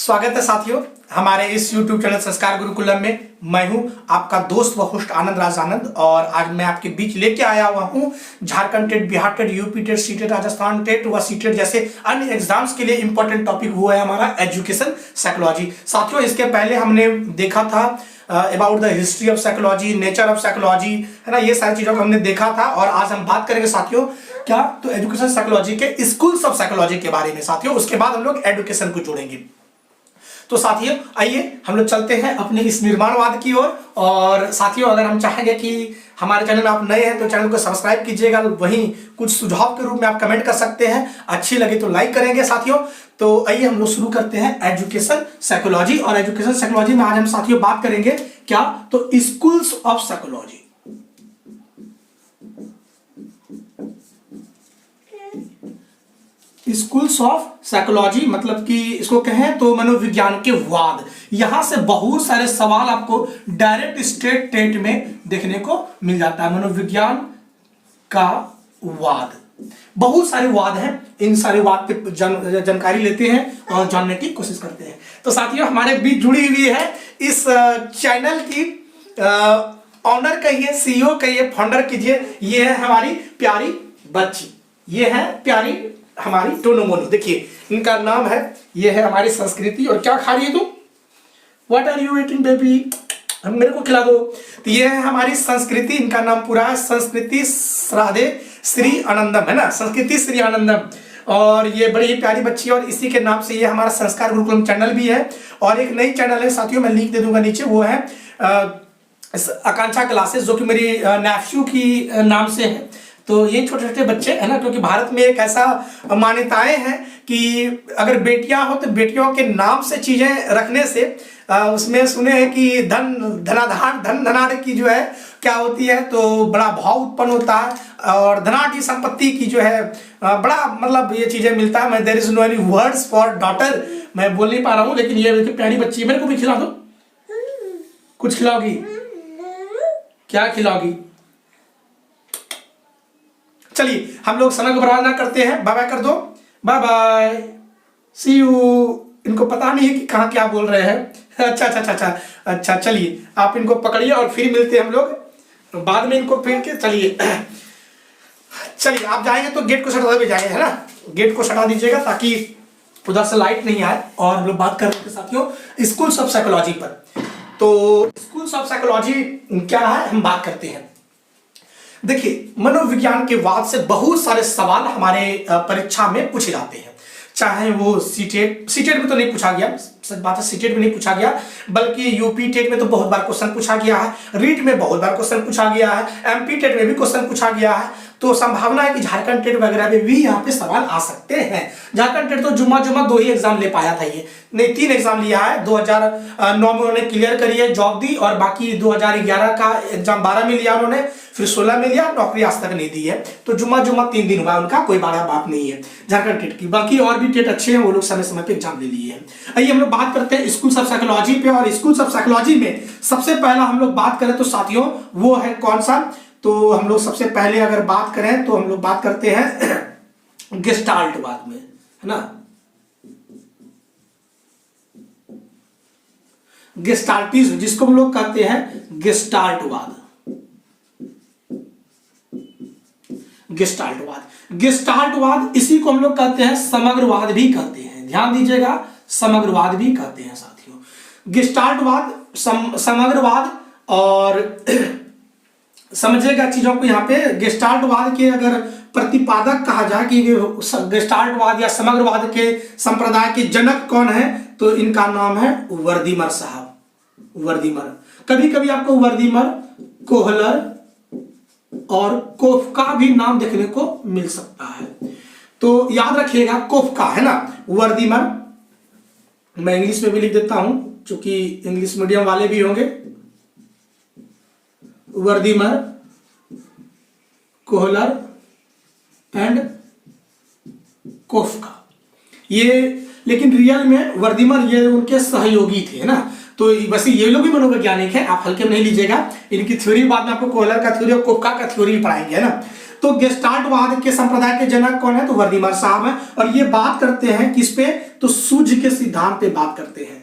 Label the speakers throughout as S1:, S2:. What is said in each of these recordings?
S1: स्वागत है साथियों हमारे इस YouTube चैनल संस्कार गुरुकुलम में। मैं हूं आपका दोस्त व होस्ट आनंद राज आनंद और आज मैं आपके बीच लेके आया हुआ हूं Jharkhand TET, Bihar TET, UP TET, C TET, Rajasthan TET व सी टेट जैसे अन्य एग्जाम्स के लिए इंपॉर्टेंट टॉपिक हुआ है हमारा एजुकेशन साइकोलॉजी। साथियों इसके पहले हमने देखा था about the history of psychology, nature of psychology, है ना, ये सारी चीजों को हमने देखा था और आज हम बात करेंगे साथियों क्या तो एजुकेशन साइकोलॉजी के स्कूल्स ऑफ साइकोलॉजी के बारे में। साथियों उसके बाद हम लोग एजुकेशन को जोड़ेंगे। तो साथियों आइए हम लोग चलते हैं अपने इस निर्माणवाद की ओर। और साथियों अगर हम चाहेंगे कि हमारे चैनल में आप नए हैं तो चैनल को सब्सक्राइब कीजिएगा, वहीं कुछ सुझाव के रूप में आप कमेंट कर सकते हैं, अच्छी लगे तो लाइक करेंगे साथियों। तो आइए हम लोग शुरू करते हैं एजुकेशन साइकोलॉजी। और एजुकेशन साइकोलॉजी में आज हम साथियों बात करेंगे क्या तो schools of psychology. Schools of psychology मतलब कि इसको कहें तो मनोविज्ञान के वाद। यहां से बहुत सारे सवाल आपको डायरेक्ट स्टेट टेट में देखने को मिल जाता है। मनोविज्ञान का वाद, बहुत सारे वाद हैं, इन सारे वाद पे जानकारी लेते हैं और जानने की कोशिश करते हैं। तो साथियों हमारे बीच जुड़ी हुई है इस चैनल की ऑनर कहिए, सीईओ कहिए, फाउंडर कीजिए, ये है हमारी प्यारी बच्ची, ये है प्यारी हमारी टोनू मोनू। देखिए इनका नाम है, ये है हमारी संस्कृति। और क्या खा रही है तुम? What are you eating baby? हम मेरे को खिला दो। तो ये है हमारी संस्कृति, इनका नाम पूरा है संस्कृति राधे श्री आनंदम, है ना, संस्कृति श्री आनंदम। और ये बड़ी ही प्यारी बच्ची है और इसी के नाम से ये हमारा संस्कार गुरुकुलम चैनल भी है। और एक नई चैनल है साथियों, मैं लिंक दे दूंगा नीचे, वो है आकांक्षा क्लासेस, जो कि मेरी नेफ्यू की नाम से है। तो ये छोटे छोटे बच्चे है ना, क्योंकि भारत में एक ऐसा मान्यताएं हैं कि अगर बेटियां हो तो बेटियों के नाम से चीजें रखने से उसमें सुने हैं कि धन धनाधार धन धनाढ़ की जो है क्या होती है तो बड़ा भाव उत्पन्न होता है और धनाढ़ संपत्ति की जो है बड़ा मतलब ये चीजें मिलता है। मैं there is no any words for daughter, मैं बोल नहीं पा रहा हूँ, लेकिन ये प्यारी बच्ची, मेरे को भी खिला दो। कुछ खिलाओगी? क्या खिलाओगी? चलिए हम लोग समय को बर्बाद ना करते हैं, बाय बाय कर दो, बाय बाय, सी यू। इनको पता नहीं है कि कहाँ क्या बोल रहे हैं। अच्छा चलिए आप इनको पकड़िए और फिर मिलते हैं हम लोग बाद में इनको फिर के। चलिए आप जाएंगे तो गेट को सटा दे जाएंगे, है ना, गेट को सटा दीजिएगा ताकि उधर से लाइट नहीं आए। और हम लोग बात कर रहे थे साथियों स्कूल्स ऑफ साइकोलॉजी पर। तो स्कूल्स ऑफ साइकोलॉजी क्या है हम बात करते हैं। देखिए मनोविज्ञान के वाद से बहुत सारे सवाल हमारे परीक्षा में पूछे जाते हैं, चाहे वो सीटेट में तो नहीं पूछा गया, सच बात है सीटेट में नहीं पूछा गया, बल्कि यूपी टेट में तो बहुत बार क्वेश्चन पूछा गया है, रीट में बहुत बार क्वेश्चन पूछा गया है, एमपी टेट में भी क्वेश्चन पूछा गया है। तो संभावना है कि झारखंड टेट वगैरह में भी यहाँ पे सवाल आ सकते हैं। झारखंड टेट तो जुम्मा 2 ही एग्जाम ले पाया था, ये नहीं 3 एग्जाम लिया है। 2009 में उन्होंने क्लियर करी है, जॉब दी, और बाकी 2011 का एग्जाम 12 में लिया उन्होंने, फिर 16 में लिया, नौकरी आज तक नहीं दी है। तो जुम्मा 3 दिन हुआ उनका, कोई बड़ा बात नहीं है झारखंड टेट की। बाकी और भी टेट अच्छे हैं, वो लोग समय समय पे एग्जाम ले लिए हैं। आइए हम लोग बात करते हैं स्कूल्स ऑफ साइकोलॉजी पे। और स्कूल्स ऑफ साइकोलॉजी में सबसे पहला हम लोग बात करें तो साथियों वो है कौन सा, तो हम लोग सबसे पहले अगर बात करें तो हम लोग बात करते हैं गेस्टाल्टवाद में, है ना, गेस्टाल्टिज्म जिसको हम लोग कहते हैं गेस्टाल्टवाद। गेस्टाल्टवाद इसी को हम लोग कहते हैं समग्रवाद भी कहते हैं, ध्यान दीजिएगा, समग्रवाद भी कहते हैं साथियों। गेस्टाल्टवाद, समग्रवाद, और समझेगा चीजों को यहाँ पे। गेस्टाल्टवाद के अगर प्रतिपादक कहा जाए कि गेस्टाल्टवाद या समग्रवाद के संप्रदाय के जनक कौन है तो इनका नाम है वर्दीमर साहब। वर्दीमर, कभी कभी आपको वर्दीमर, कोहलर और कोफका भी नाम देखने को मिल सकता है। तो याद रखिएगा कोफका, है ना, वर्दीमर, मैं इंग्लिश में भी लिख देता हूं क्योंकि इंग्लिश मीडियम वाले भी होंगे। वर्दीमर, कोहलर एंड कोफका, ये लेकिन रियल में वर्दीमर ये उनके सहयोगी थे, है ना। तो वैसे ये लोग भी मनोवैज्ञानिक हैं, आप हल्के में नहीं लीजिएगा, इनकी थ्योरी बाद में आपको कोहलर का थ्योरी और कोफका का थ्योरी पढ़ाएंगे, है ना। तो गेस्टाल्टवाद के संप्रदाय के जनक कौन है? तो वर्दीमर साहब हैं। और ये बात करते हैं किस पे? तो सूझ के सिद्धांत पे बात करते हैं,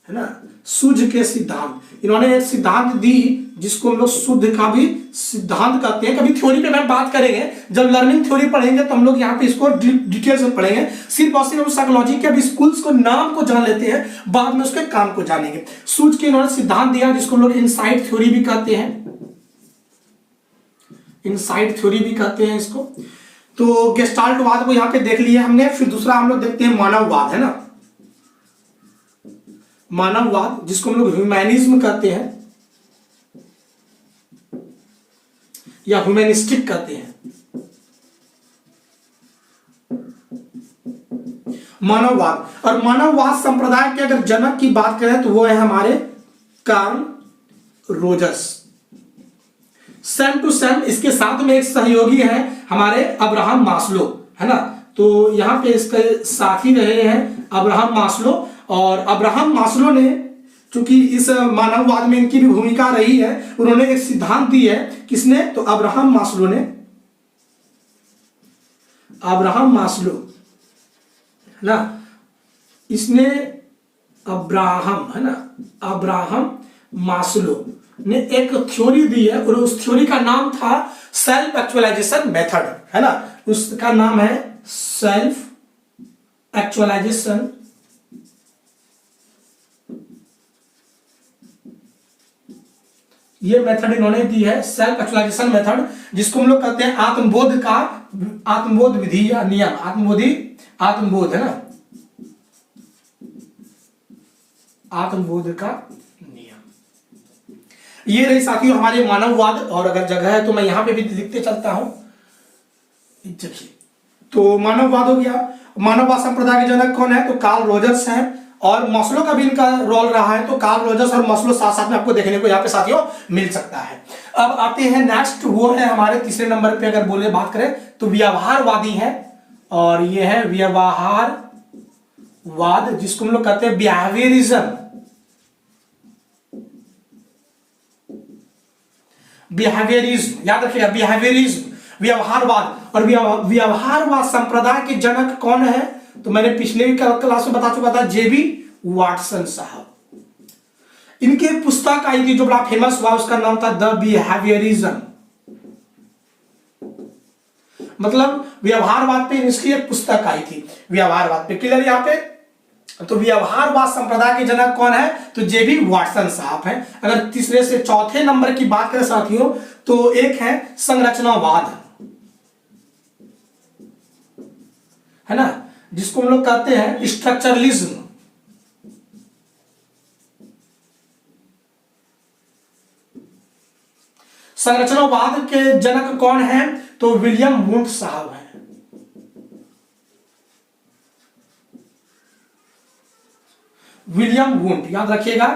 S1: है ना, सूझ के सिद्धांत। इन्होंने एक सिद्धांत दी जिसको हम लोग शुद्ध का भी सिद्धांत कहते हैं। कभी थ्योरी पे हम बात करेंगे, जब लर्निंग थ्योरी पढ़ेंगे तो हम लोग यहाँ पे इसको डिटेल से पढ़ेंगे। सिर्फ और सिर्फ साइकोलॉजी के अभी स्कूल्स को नाम को जान लेते हैं, बाद में उसके काम को जानेंगे। सूझ के इन्होंने सिद्धांत दिया जिसको हम लोग इनसाइट थ्योरी भी कहते हैं, इनसाइट थ्योरी भी कहते हैं इसको। तो गेस्टाल्टवाद को यहाँ पे देख लिया हमने। फिर दूसरा हम लोग देखते हैं मानववाद, है ना, मानववाद जिसको हम लोग ह्यूमैनिज्म कहते हैं या ह्यूमैनिस्टिक कहते हैं। मानववाद, और मानववाद संप्रदाय के अगर जनक की बात करें तो वो है हमारे Carl Rogers. Same to same इसके साथ में एक सहयोगी है हमारे अब्राहम मास्लो, है ना। तो यहां पे इसके साथी रहे हैं अब्राहम मास्लो। और अब्राहम मास्लो ने, चूंकि इस मानववाद में इनकी भी भूमिका रही है, उन्होंने एक सिद्धांत दी है। किसने? तो अब्राहम मास्लो ने, अब्राहम मास्लो, है ना, इसने अब्राहम, है ना, अब्राहम मास्लो ने एक थ्योरी दी है और उस थ्योरी का नाम था सेल्फ एक्चुअलाइजेशन मेथड, है ना। उसका नाम है सेल्फ एक्चुअलाइजेशन ये मेथड इन्होंने दी है, सेल्फ एक्चुअलाइजेशन मेथड, जिसको हम लोग कहते हैं आत्मबोध का, आत्मबोध विधि या नियम, आत्मबोध, है ना, आत्मबोध का नियम। ये रही साथियों हमारे मानववाद। और अगर जगह है तो मैं यहां पे भी लिखते चलता हूं, देखिए। तो मानववाद हो गया। मानववाद संप्रदाय के जनक कौन है? तो कार्ल रोजर्स हैं। और मास्लो का भी इनका रोल रहा है। तो कार्ल रोजर्स और मास्लो साथ साथ में आपको देखने को यहाँ पे साथियों मिल सकता है। अब आते हैं नेक्स्ट, वो है हमारे तीसरे नंबर पे अगर बोले बात करें तो व्यवहारवादी है। और ये है व्यवहारवाद, जिसको हम लोग कहते हैं बिहेवियरिज्म। बिहेवियरिज्म याद रखिएगा, बिहेवियरिज्म, व्यवहारवाद। और व्यवहारवाद संप्रदाय के जनक कौन है? तो मैंने पिछले भी क्लास में बता चुका था, जेबी वाटसन साहब। इनकी एक पुस्तक आई थी जो बड़ा फेमस हुआ, उसका नाम था द बिहेवियरिज्म, मतलब व्यवहारवाद पे इसकी एक पुस्तक आई थी, व्यवहारवाद पे। क्लियर यहां पे? तो व्यवहारवाद संप्रदाय के जनक कौन है? तो जेबी वाटसन साहब हैं। अगर तीसरे से चौथे नंबर की बात करें साथियों तो एक है संरचनावाद, है ना, जिसको हम लोग कहते हैं स्ट्रक्चरलिज्म। संरचनावाद के जनक कौन है? तो विलियम वुंट साहब हैं। विलियम वुंट याद रखिएगा,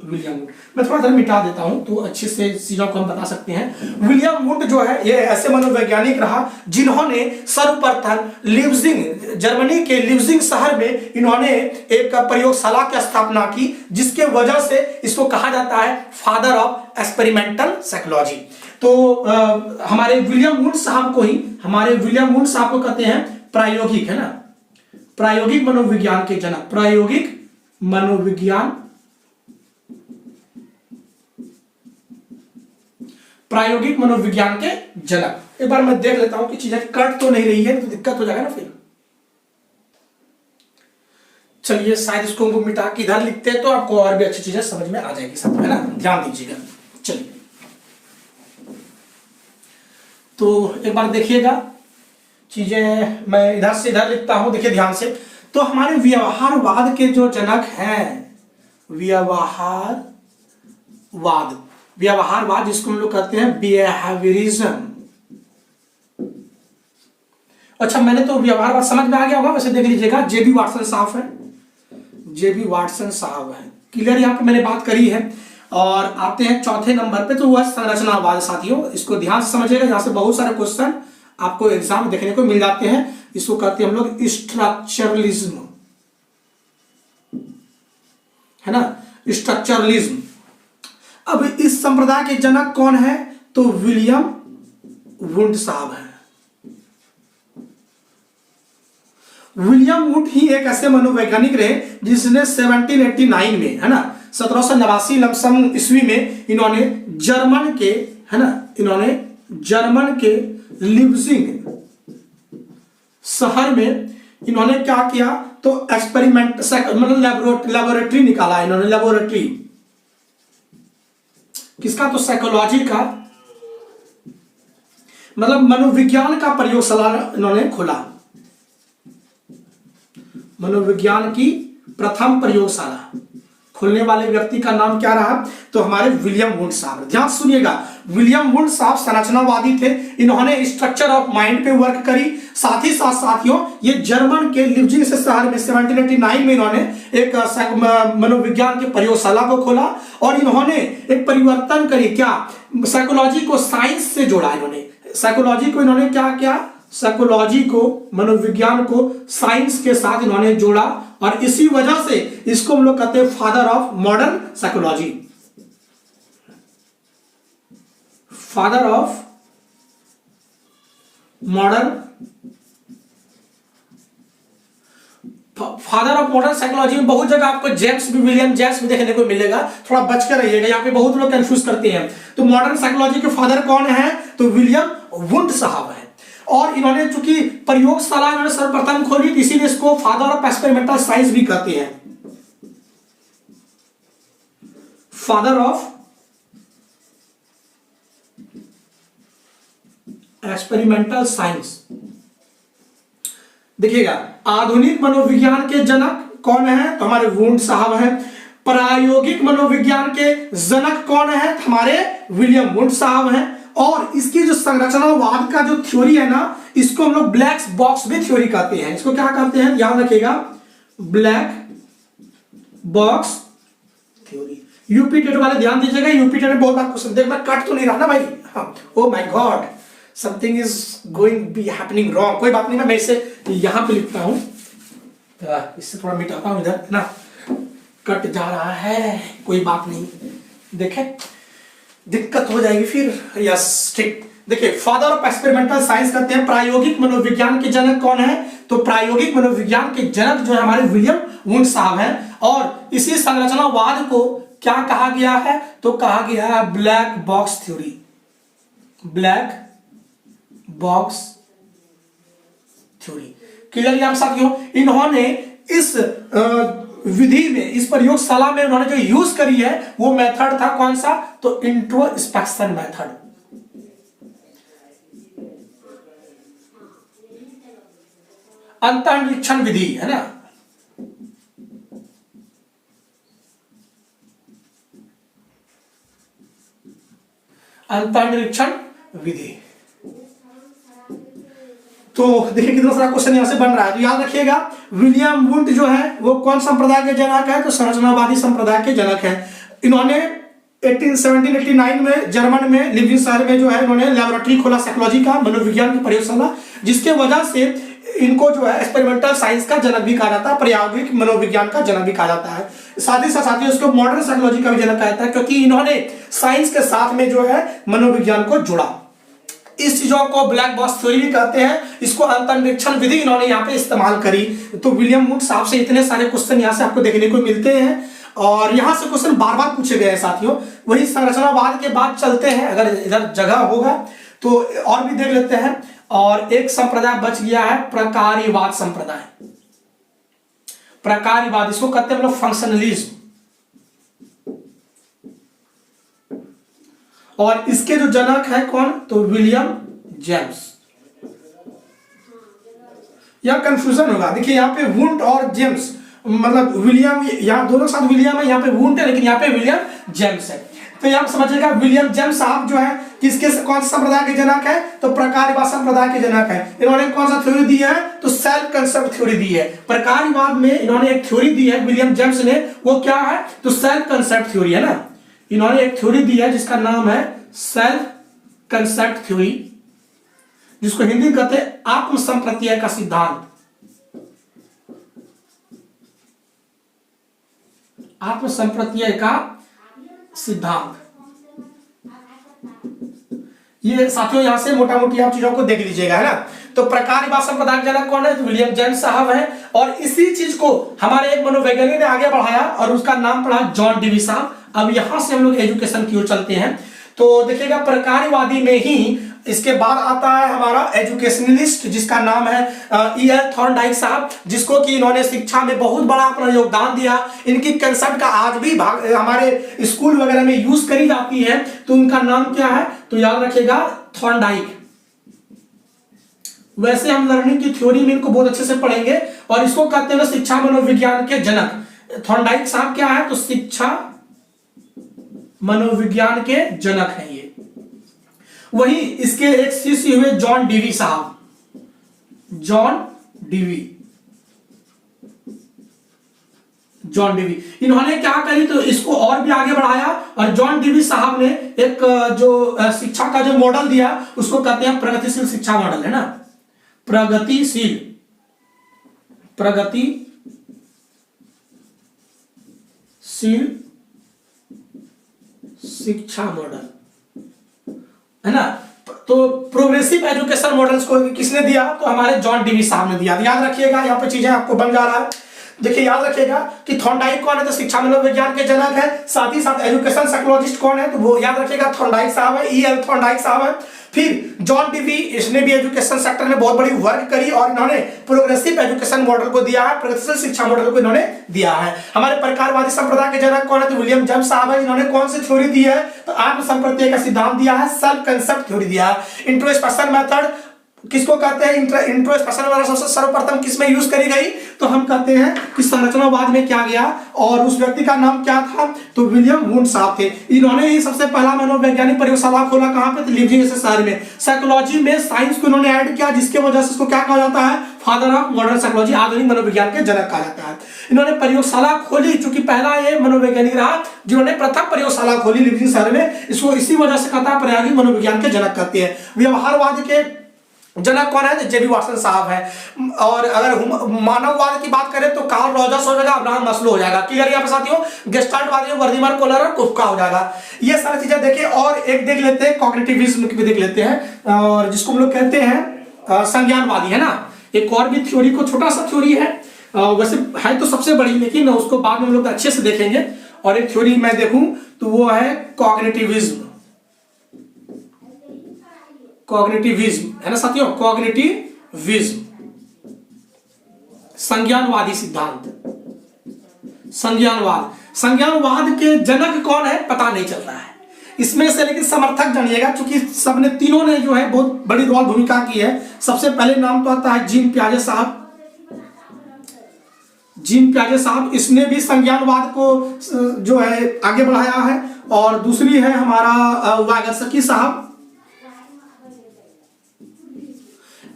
S1: विलियम वुंट। मैं थोड़ा सा मिटा देता हूं तो अच्छे से चीजों को हम बता सकते हैं। विलियम वुंट जो है ये ऐसे मनोवैज्ञानिक रहा जिन्होंने सर्वप्रथम लिप्जिंग, जर्मनी के लिप्जिंग शहर में इन्होंने एक प्रयोगशाला की स्थापना की, जिसके वजह से इसको कहा जाता है फादर ऑफ एक्सपेरिमेंटल साइकोलॉजी। तो हमारे विलियम वुंट साहब को ही, हमारे विलियम वुंट साहब को कहते हैं प्रायोगिक, है ना, प्रायोगिक मनोविज्ञान के जनक, प्रायोगिक मनोविज्ञान, प्रायोगिक मनोविज्ञान के जनक। एक बार मैं देख लेता हूं कि चीजें कट तो नहीं रही है, तो दिक्कत हो जाएगा ना फिर। चलिए शायद इसको हमको मिटा के इधर लिखते हैं तो आपको और भी अच्छी चीजें समझ में आ जाएगी सब, है ना, ध्यान दीजिएगा। चलिए तो एक बार देखिएगा चीजें, मैं इधर से इधर लिखता हूं, देखिए ध्यान से। तो हमारे व्यवहारवाद के जो जनक हैं, व्यवहारवाद जिसको हम लोग कहते हैं बिहेवियरिज्म। अच्छा, मैंने तो व्यवहारवाद समझ में आ गया होगा, वैसे देख लीजिएगा जेबी वाटसन साहब है, जेबी वाटसन साहब है। क्लियर यहाँ पे मैंने बात करी है। और आते हैं चौथे नंबर पे, तो वह संरचनावाद साथियों। इसको ध्यान से समझिएगा, यहाँ से बहुत सारे क्वेश्चन आपको एग्जाम में देखने को मिल जाते हैं। इसको कहते हैं हम लोग स्ट्रक्चरलिज्म, है ना, स्ट्रक्चरलिज्म। अब इस संप्रदाय के जनक कौन है? तो विलियम वुंड साहब है। विलियम वुड ही एक ऐसे मनोवैज्ञानिक रहे जिसने 1789 में, है ना, 1789 लमसम ईस्वी में इन्होंने जर्मन के, है ना, इन्होंने जर्मन के लिप्जिग शहर में इन्होंने क्या किया? तो एक्सपेरिमेंट मतलब लेबोरेटरी निकाला इन्होंने। लेबोरेटरी किसका? तो साइकोलॉजी का, मतलब मनोविज्ञान का प्रयोगशाला इन्होंने खोला। मनोविज्ञान की प्रथम प्रयोगशाला खोलने वाले व्यक्ति का नाम क्या रहा? तो हमारे विलियम वुंड साहब। ध्यान सुनिएगा, विलियम वुंड साहब संरचनावादी थे। इन्होंने स्ट्रक्चर ऑफ माइंड पे वर्क करी। साथ ही साथ साथियों ये जर्मन के लिप्जिग से शहर में 1789 में इन्होंने एक मनोविज्ञान की प्रयोगशाला को खोला और इन्होंने एक परिवर्तन करी। क्या? साइकोलॉजी को साइंस से जोड़ा। इन्होंने साइकोलॉजी को इन्होंने क्या किया? साइकोलॉजी को, मनोविज्ञान को साइंस के साथ इन्होंने जोड़ा और इसी वजह से इसको हम लोग कहते हैं father of modern psychology. Father of modern psychology में बहुत जगह आपको जेम्स भी, विलियम जेम्स भी देखने को मिलेगा। थोड़ा बच कर रहिएगा, यहाँ पे बहुत लोग कंफ्यूज करते हैं। तो मॉडर्न साइकोलॉजी के फादर कौन है? तो विलियम वुंड साहब है। और इन्होंने चूंकि प्रयोगशाला इन्होंने सर्वप्रथम खोली, इसीलिए इसको फादर ऑफ एक्सपेरिमेंटल साइंस भी कहते हैं। Father of experimental science. देखिएगा, आधुनिक मनोविज्ञान के जनक कौन है? तो हमारे वुंड साहब हैं। प्रायोगिक मनोविज्ञान के जनक कौन है? हमारे विलियम वुंड साहब हैं। और इसकी जो संरचनावाद का जो थ्योरी है ना, इसको हम लोग ब्लैक बॉक्स भी थ्योरी कहते हैं। इसको क्या कहते हैं? याद रखिएगा, black box theory. UP TET वाले ध्यान दीजिएगा, यूपी टेट में बहुत बार क्वेश्चन, देख मैं कट तो नहीं रहा ना भाई? Oh my God, something is going be happening wrong. कोई बात नहीं, मैं इसे यहां पे लिखता हूं, इससे थोड़ा मिटाता हूं इधर ना, कट जा रहा है, कोई बात नहीं, देखें दिक्कत हो जाएगी फिर। यस, ठीक। देखिए, फादर ऑफ एक्सपेरिमेंटल साइंस कहते हैं। प्रायोगिक मनोविज्ञान के जनक कौन है? तो प्रायोगिक मनोविज्ञान के जनक जो है हमारे विलियम वुंड साहब हैं। और इसी संरचनावाद को क्या कहा गया है? तो कहा गया है black box theory. Black box theory. Clear आप साथियों? इन्होंने इस विधि में, इस प्रयोगशाला में उन्होंने जो यूज करी है वो मेथड था कौन सा? तो इंट्रोस्पेक्शन मेथड। अंतर्निरीक्षण विधि, है ना? अंतर्निरीक्षण विधि। तो देखिए कितना सारा क्वेश्चन यहां से बन रहा है। तो याद रखिएगा, विलियम वुंड जो है वो कौन संप्रदाय के जनक है? तो संरचनावादी संप्रदाय के जनक है। इन्होंने 1789 में जर्मन में लिप्जिग शहर में जो है इन्होंने लेबोरेटरी खोला साइकोलॉजी का, मनोविज्ञान की प्रयोगशाला, जिसके वजह से इनको जो है एक्सपेरिमेंटल साइंस का जनक भी कहा जाता है, प्रायोगिक मनोविज्ञान का जनक भी कहा जाता है। साथ ही साथ उसको मॉडर्न साइकोलॉजी का भी जनक कहा जाता है, क्योंकि इन्होंने साइंस के साथ में जो है मनोविज्ञान को जोड़ा। इस चीजों को ब्लैक बॉक्स थ्योरी भी कहते हैं। इसको अंतर्निरीक्षण विधि इन्होंने यहाँ पे इस्तेमाल करी। तो विलियम वुंड साहब से इतने सारे क्वेश्चन यहाँ से आपको देखने को मिलते हैं और यहाँ से क्वेश्चन बार बार पूछे गए हैं साथियों। वही संरचनावाद के बाद चलते हैं, अगर इधर जगह होगा तो और भी देख लेते हैं। और एक संप्रदाय बच गया है, प्रकार्यवाद संप्रदाय। प्रकार्यवाद इसको कहते हैं हम लोग फंक्शनलिज्म। और इसके जो जनक है कौन? तो विलियम जेम्स। यह कंफ्यूजन होगा, देखिए यहाँ पे वुंड और जेम्स, मतलब विलियम, यहाँ दोनों साथ विलियम है, यहाँ पे वुंड है, लेकिन यहाँ पे विलियम जेम्स है। तो यहाँ समझिएगा, विलियम जेम्स साहब जो है किसके, कौन सा संप्रदाय के जनक है? तो प्रकार्यवाद संप्रदाय के जनक है। इन्होंने कौन सा थ्योरी दी है? तो सेल्फ कंसेप्ट थ्योरी दी है। प्रकार्यवाद में इन्होंने एक थ्योरी दी है विलियम जेम्स ने, वो क्या है? तो सेल्फ कंसेप्ट थ्योरी, है ना? इन्होंने एक थ्योरी दी है जिसका नाम है सेल्फ कंसेप्ट थ्योरी, जिसको हिंदी कहते हैं आत्मसंप्रत्यय का सिद्धांत। आत्मसंप्रत्यय का सिद्धांत। ये साथियों यहां से मोटा मोटी आप चीजों को देख लीजिएगा, है ना। तो प्रकार्यवाद संप्रदाय के जनक कौन है, तो विलियम जेम्स साहब है। और इसी चीज को हमारे एक मनोवैज्ञानिक ने आगे बढ़ाया और उसका नाम पड़ा जॉन डीवी साहब। अब यहां से हम लोग एजुकेशन की ओर चलते हैं। तो देखिएगा प्रकार्यवादी में ही इसके बाद आता है हमारा एजुकेशनलिस्ट, जिसका नाम है E.L. थॉर्नडाइक साहब, जिसको कि इन्होंने शिक्षा में बहुत बड़ा अपना योगदान दिया। इनकी कंसेप्ट का आज भी हमारे स्कूल वगैरह में यूज करी जाती है। तो उनका नाम क्या है, तो याद रखिएगा थॉर्नडाइक। वैसे हम लर्निंग की थ्योरी में इनको बहुत अच्छे से पढ़ेंगे और इसको कहते हैं शिक्षा मनोविज्ञान के जनक। थॉर्नडाइक साहब क्या है, तो शिक्षा मनोविज्ञान के जनक हैं ये। वही इसके एक शिष्य हुए जॉन डीवी साहब, जॉन डीवी। इन्होंने क्या करी, तो इसको और भी आगे बढ़ाया और जॉन डीवी साहब ने एक जो शिक्षा का जो मॉडल दिया उसको कहते हैं प्रगतिशील शिक्षा मॉडल, है ना। प्रगतिशील शिक्षा मॉडल, है ना। तो प्रोग्रेसिव एजुकेशन मॉडल्स को किसने दिया, तो हमारे जॉन डीवी साहब ने दिया। याद रखिएगा, यहाँ पे चीजें आपको बन जा रहा है। देखिए याद रखिएगा कि थॉर्नडाइक कौन है, तो शिक्षा मनोविज्ञान के जनक है। साथ ही साथ एजुकेशन साइकोलॉजिस्ट कौन है, तो वो याद रखिएगा थॉर्नडाइक साहब है, E.L. थॉर्नडाइक साहब है। फिर जॉन डीवी, इसने भी एजुकेशन सेक्टर में बहुत बड़ी वर्क करी और इन्होंने प्रोग्रेसिव एजुकेशन मॉडल को दिया है, प्रगतिशील शिक्षा मॉडल को इन्होंने दिया है। हमारे प्रकारवादी संप्रदाय के जनक कौन है, तो विलियम जेम्स साहब है। इन्होंने कौन सी थ्योरी दी है, तो आत्म संप्रत्यय का सिद्धांत दिया है, सेल्फ कंसेप्ट थ्योरी दिया है। इंट्रोस्पेक्शन मेथड किसको कहते हैं, इंट्रोस्पेक्शन वाला सबसे सर्वप्रथम किसमें यूज करी गई, तो हम कहते हैं कि संरचनावाद में क्या गया और उस व्यक्ति का नाम क्या था, तो विलियम वुंड साहब थे। इन्होंने ही सबसे पहला मनोवैज्ञानिक प्रयोगशाला खोला, कहां पे, तो लीपजिग जैसे शहर में। साइकोलॉजी में साइंस को इन्होंने ऐड किया, जिसके वजह से इसको क्या कहा जाता है, फादर ऑफ मॉडर्न साइकोलॉजी, आधुनिक मनोविज्ञान के जनक कहा जाता है। इन्होंने प्रयोगशाला खोली, चूंकि पहला ये मनोवैज्ञानिक रहा जिन्होंने प्रथम प्रयोगशाला खोली लीपजिग शहर में। इसको इसी वजह से कहता है प्रायोगिक मनोविज्ञान के जनक कहते हैं। व्यवहारवाद के जनक कौन है, जे.बी. वाटसन साहब है। और अगर मानववाद की बात करें तो कार्ल रॉजर्स हो जाएगा, अब्राहम मास्लो हो जाएगा। क्लियर यहाँ पे साथियों। गेस्टाल्टवादी वर्दीमान कोहलर और कुफ्का हो जाएगा। ये सारी चीजें देखिए। और एक देख लेते हैं कॉग्निटिविज्म की भी देख लेते हैं, और जिसको हम लोग कहते हैं संज्ञानवादी, है ना। एक और भी थ्योरी को, छोटा सा थ्योरी है, वैसे है तो सबसे बड़ी, लेकिन उसको बाद में हम लोग अच्छे से देखेंगे। और एक थ्योरी मैं देखूं तो वो है कॉग्निटिविज्म, है ना साथियों, कॉग्निटिविज्म, संज्ञानवादी सिद्धांत। संज्ञानवाद के जनक कौन है, पता नहीं चलता है इसमें से, लेकिन समर्थक जानिएगा, क्योंकि सबने तीनों ने जो है बहुत बड़ी रोल भूमिका की है। सबसे पहले नाम तो आता है जीन पियाजे साहब। इसने भी संज्ञानवाद को जो है आगे बढ़ाया है। और दूसरी है हमारा वागस्की साहब,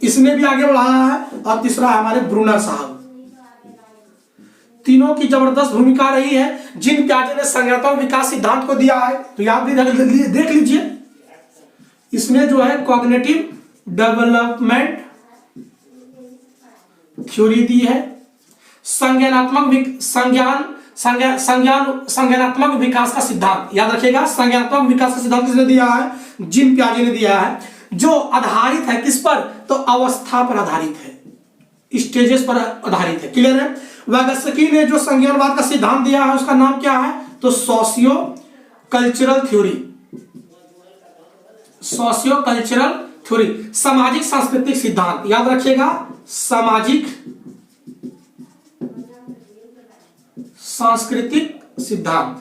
S1: इसने भी आगे बढ़ाया है। और तीसरा हमारे ब्रूनर साहब। तीनों की जबरदस्त भूमिका रही है। जिन पियाजे ने संज्ञानात्मक विकास सिद्धांत को दिया है, तो याद भी देख लीजिए। इसने जो है कॉग्निटिव डेवलपमेंट थ्योरी दी है। संज्ञानात्मक विकास का सिद्धांत याद रखिएगा। संज्ञानात्मक विकास का सिद्धांत किसने दिया है, जिन पियाजे ने दिया है, जो आधारित है किस पर, तो अवस्था पर आधारित है, स्टेजेस पर आधारित है। क्लियर है। वागस्की ने जो संज्ञानवाद का सिद्धांत दिया है उसका नाम क्या है, तो सोशियो कल्चरल थ्योरी, सामाजिक सांस्कृतिक सिद्धांत। याद रखिएगा, सामाजिक सांस्कृतिक सिद्धांत।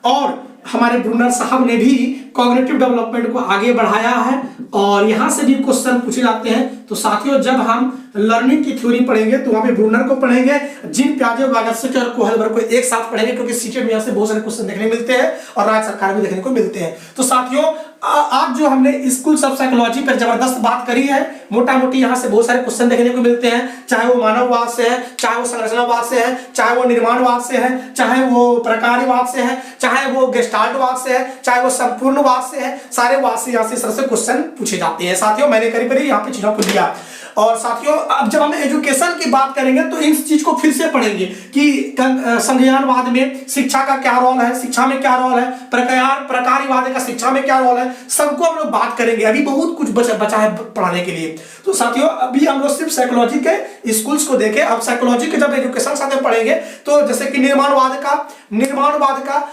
S1: और हमारे ब्रूनर साहब ने भी कॉग्निटिव डेवलपमेंट को आगे बढ़ाया है। और यहां से भी क्वेश्चन पूछे जाते हैं। तो साथियों, जब हम लर्निंग की थ्योरी पढ़ेंगे तो वहां पे ब्रूनर को पढ़ेंगे, जिन पियाजे, वागस्की और कोहलबर्ग को एक साथ पढ़ेंगे, क्योंकि सीटेट में यहां से बहुत सारे क्वेश्चन देखने मिलते हैं और राज्य सरकार में देखने को मिलते हैं। तो साथियों, आज जो हमने स्कूल्स ऑफ साइकोलॉजी पर जबरदस्त बात करी है, मोटा मोटी यहां से बहुत सारे क्वेश्चन देखने को मिलते हैं, चाहे वो मानववाद से है, चाहे वो संरचनावाद से है, चाहे वो निर्माणवाद से है, चाहे वो प्रकार्यवाद से है, चाहे वो गेस्टाल्टवाद से है, चाहे वो संपूर्णवाद से है। सारे वाद से यहाँ से सबसे क्वेश्चन पूछे जाते हैं। साथियों, मैंने करीब यहाँ पे चीजों को दिया। और साथियों अब जब हम एजुकेशन की बात करेंगे तो इस चीज को फिर से पढ़ेंगे कि संज्ञानवाद में शिक्षा का क्या रोल है, शिक्षा में क्या रोल है, प्रकार्यवाद का शिक्षा में क्या रोल है, सबको हम लोग बात करेंगे। अभी बहुत कुछ बचा है पढ़ाने के लिए। तो साथियों अभी हम लोग सिर्फ साइकोलॉजी के स्कूल्स को देखें। अब साइकोलॉजी के जब एजुकेशन साथ में पढ़ेंगे तो जैसे कि निर्माणवाद का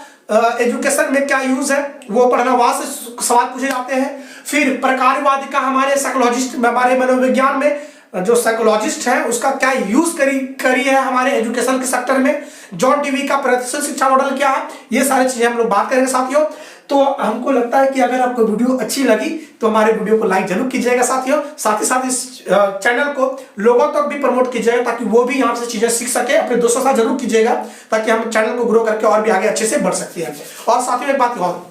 S1: एजुकेशन में क्या यूज है वो पढ़ना, वहां से सवाल पूछे जाते हैं। फिर प्रकार्यवाद का हमारे साइकोलॉजिस्ट, हमारे मनोविज्ञान में जो साइकोलॉजिस्ट है उसका क्या यूज करी है हमारे एजुकेशन के सेक्टर में। जॉन डीवी का प्रगतिशील शिक्षा मॉडल क्या है, ये सारी चीजें हम लोग बात करेंगे साथियों। तो हमको लगता है कि अगर आपको वीडियो अच्छी लगी तो हमारे वीडियो को लाइक जरूर कीजिएगा साथियों। साथ ही साथ इस चैनल को लोगों तक भी प्रमोट कीजिएगा ताकि वो भी यहाँ से चीजें सीख सके। अपने दोस्तों के साथ जरूर कीजिएगा ताकि हम चैनल को ग्रो करके और भी आगे अच्छे से बढ़ सकते हैं। और साथियों एक बात और,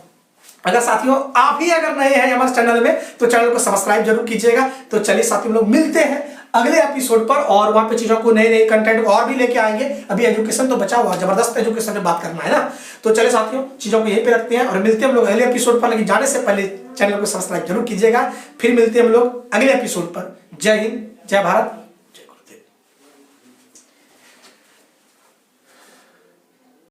S1: अगर साथियों आप ही अगर नए हैं हमारे चैनल में तो चैनल को सब्सक्राइब जरूर कीजिएगा। तो चलिए साथियों लोग मिलते हैं अगले एपिसोड पर और वहां पे चीजों को नए कंटेंट और भी लेके आएंगे। अभी एजुकेशन तो बचा हुआ, जबरदस्त एजुकेशन पे बात करना है ना। तो चलिए साथियों चीजों को यहीं पे रखते हैं और मिलते हैं हम लोग अगले एपिसोड पर। लेकिन जाने से पहले चैनल को सब्सक्राइब जरूर कीजिएगा। फिर मिलते हैं हम लोग अगले एपिसोड पर। जय हिंद, जय भारत।